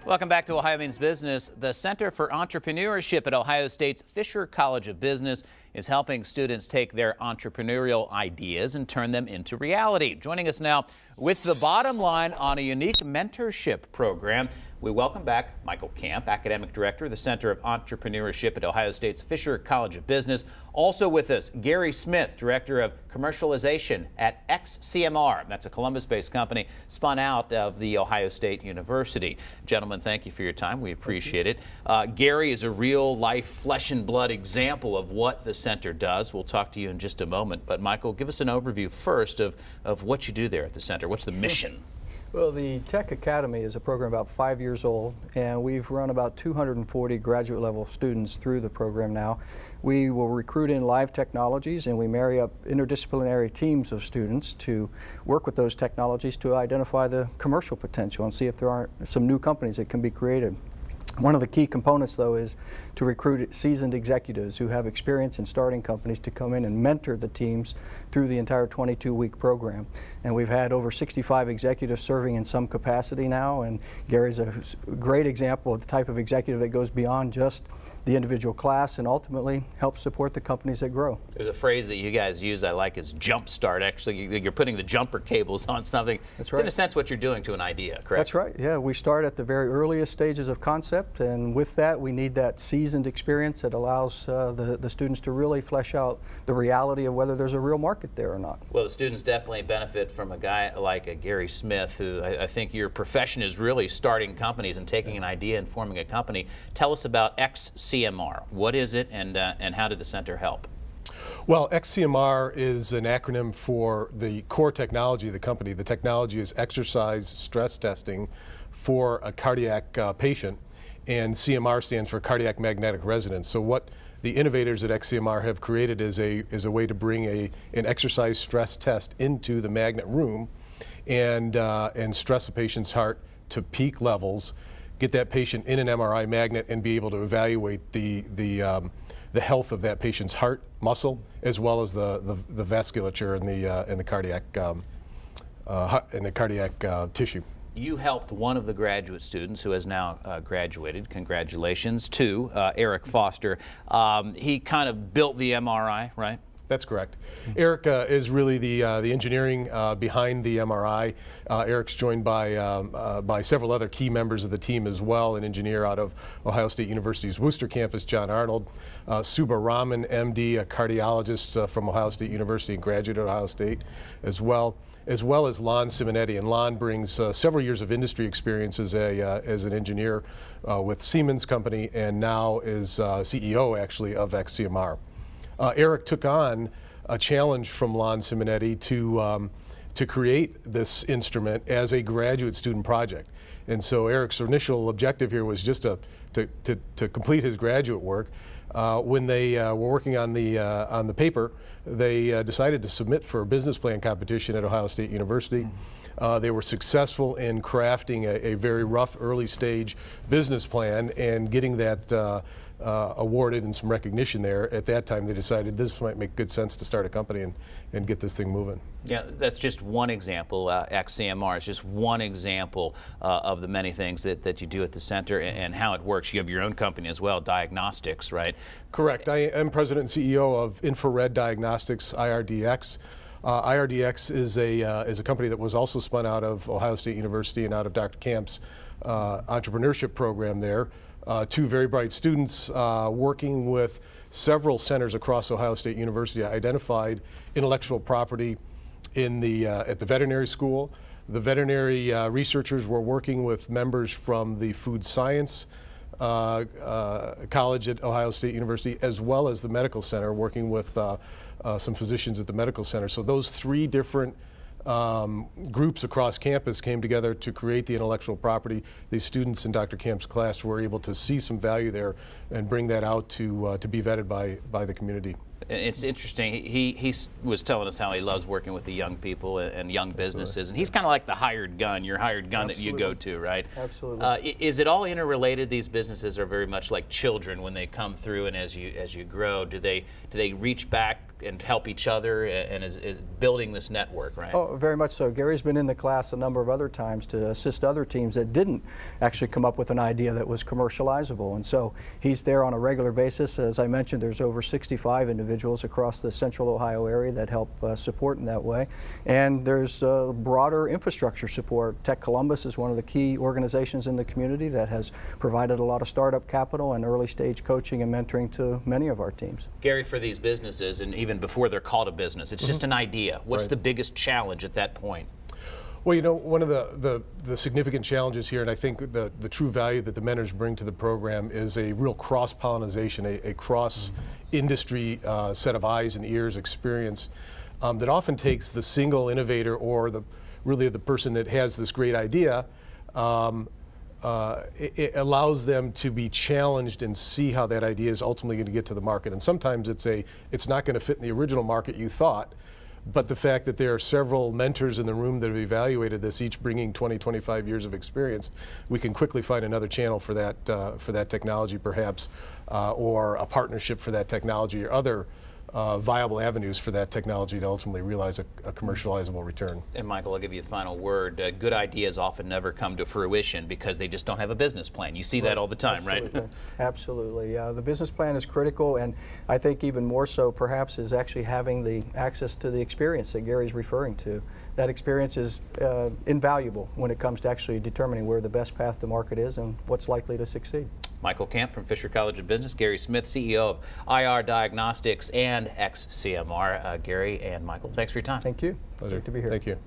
Welcome back to Ohio Means Business. The Center for Entrepreneurship at Ohio State's Fisher College of Business is helping students take their entrepreneurial ideas and turn them into reality. Joining us now with the bottom line on a unique mentorship program, we welcome back Michael Camp, Academic Director of the Center of Entrepreneurship at Ohio State's Fisher College of Business. Also with us, Gary Smith, Director of Commercialization at XCMR. That's a Columbus-based company spun out of the Ohio State University. Gentlemen, thank you for your time. We appreciate it. Gary is a real-life, flesh and blood example of what the center does. We'll talk to you in just a moment. But Michael, give us an overview first of what you do there at the center. What's the mission? Well, the TEC Academy is a program about 5 years old, and we've run about 240 graduate level students through the program now. We will recruit in live technologies, and we marry up interdisciplinary teams of students to work with those technologies to identify the commercial potential and see if there aren't some new companies that can be created. One of the key components, though, is to recruit seasoned executives who have experience in starting companies to come in and mentor the teams through the entire 22-week program. And we've had over 65 executives serving in some capacity now, and Gary's a great example of the type of executive that goes beyond just the individual class and ultimately helps support the companies that grow. There's a phrase that you guys use I like is jump start. Actually, you're putting the jumper cables on something. That's right. It's in a sense what you're doing to an idea, correct? That's right, yeah. We start at the very earliest stages of concept, and with that we need that seasoned experience that allows the students to really flesh out the reality of whether there's a real market there or not. Well, the students definitely benefit from a guy like a Gary Smith, who I think your profession is really starting companies and taking an idea and forming a company. Tell us about XCMR. What is it, and how did the center help? Well, XCMR is an acronym for the core technology of the company. The technology is exercise stress testing for a cardiac patient, and CMR stands for cardiac magnetic resonance. So what the innovators at XCMR have created is a way to bring an exercise stress test into the magnet room and stress a patient's heart to peak levels, get that patient in an MRI magnet and be able to evaluate the health of that patient's heart muscle as well as the vasculature and the cardiac tissue. You helped one of the graduate students who has now graduated. Congratulations to Eric Foster. He kind of built the MRI, right? That's correct. Eric is really the engineering behind the MRI. Eric's joined by several other key members of the team as well, an engineer out of Ohio State University's Worcester campus, John Arnold, Subba Raman, MD, a cardiologist from Ohio State University and graduate at Ohio State as well as Lon Simonetti. And Lon brings several years of industry experience as an engineer with Siemens Company, and now is CEO actually of XCMR. Eric took on a challenge from Lon Simonetti to create this instrument as a graduate student project. And so Eric's initial objective here was just to complete his graduate work. When they were working on the paper, they decided to submit for a business plan competition at Ohio State University. They were successful in crafting a very rough early stage business plan and getting that awarded and some recognition there. At that time they decided this might make good sense to start a company and get this thing moving. Yeah, that's just one example. XCMR is just one example of the many things that you do at the center and how it works. You have your own company as well, diagnostics, right? Correct. I am president and CEO of Infrared Diagnostics, IRDX. IRDX is a company that was also spun out of Ohio State University and out of Dr. Camp's entrepreneurship program there. Two very bright students working with several centers across Ohio State University identified intellectual property at the veterinary school. The veterinary researchers were working with members from the food science college at Ohio State University, as well as the medical center, working with some physicians at the medical center. So those three different groups across campus came together to create the intellectual property. These students in Dr. Camp's class were able to see some value there and bring that out to be vetted by the community. It's interesting. He was telling us how he loves working with the young people and young businesses, and he's kind of like the hired gun, your hired gun that you go to, right? Absolutely. Is it all interrelated? These businesses are very much like children when they come through, and as you grow, do they reach back and help each other, and is building this network, right? Oh, very much so. Gary's been in the class a number of other times to assist other teams that didn't actually come up with an idea that was commercializable, and so he's there on a regular basis. As I mentioned, there's over 65 individuals across the central Ohio area that help support in that way, and there's broader infrastructure support. Tech Columbus is one of the key organizations in the community that has provided a lot of startup capital and early stage coaching and mentoring to many of our teams. Gary, for these businesses, and even before they're called a business, it's just an idea. What's the biggest challenge at that point? Well, you know, one of the significant challenges here, and I think the true value that the mentors bring to the program is a real cross-pollination, a cross-industry set of eyes and ears experience that often takes the single innovator or really the person that has this great idea. It allows them to be challenged and see how that idea is ultimately going to get to the market. And sometimes it's not going to fit in the original market you thought, but the fact that there are several mentors in the room that have evaluated this, each bringing 20, 25 years of experience, we can quickly find another channel for that technology perhaps, or a partnership for that technology, or other viable avenues for that technology to ultimately realize a commercializable return. And Michael, I'll give you the final word. Good ideas often never come to fruition because they just don't have a business plan. You see that all the time, Absolutely. right? Absolutely. The business plan is critical, and I think even more so perhaps is actually having the access to the experience that Gary's referring to. That experience is invaluable when it comes to actually determining where the best path to market is and what's likely to succeed. Michael Camp from Fisher College of Business, Gary Smith, CEO of IR Diagnostics and XCMR. Gary and Michael, thanks for your time. Thank you. Pleasure. Great to be here. Thank you.